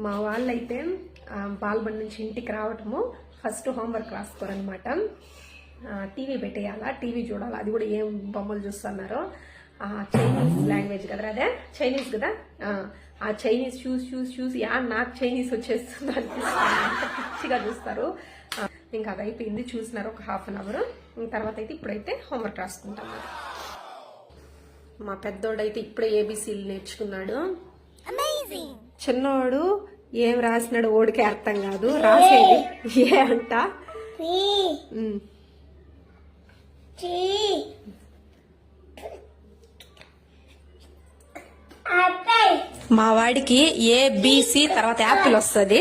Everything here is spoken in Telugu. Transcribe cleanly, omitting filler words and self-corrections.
మా వాళ్ళైతే పాల్బండి నుంచి ఇంటికి రావటము ఫస్ట్ హోంవర్క్ రాసుకోరనమాట. టీవీ పెట్టేయాలా, టీవీ చూడాలా, అది కూడా ఏం బొమ్మలు చూస్తున్నారు. చైనీస్ లాంగ్వేజ్ కదా, అదే చైనీస్ కదా. ఆ చైనీస్ చూసి నాకు చైనీస్ వచ్చేస్తుంది అనిపిస్తుంది, పిచ్చిగా చూస్తారు. ఇంకా అది అయిపోయింది, చూసినారు ఒక హాఫ్ అన్ అవర్. తర్వాత అయితే ఇప్పుడైతే హోంవర్క్ రాసుకుంటాం. మా పెద్దోడైతే ఇప్పుడే ఏబీసీలు నేర్చుకున్నాడు. చిన్నోడు ఏం రాసినాడు ఓడికే అర్థం కాదు, రాసేది ఏ అంట. మా వాడికి ఏబిసి తర్వాత యాపిల్ వస్తుంది.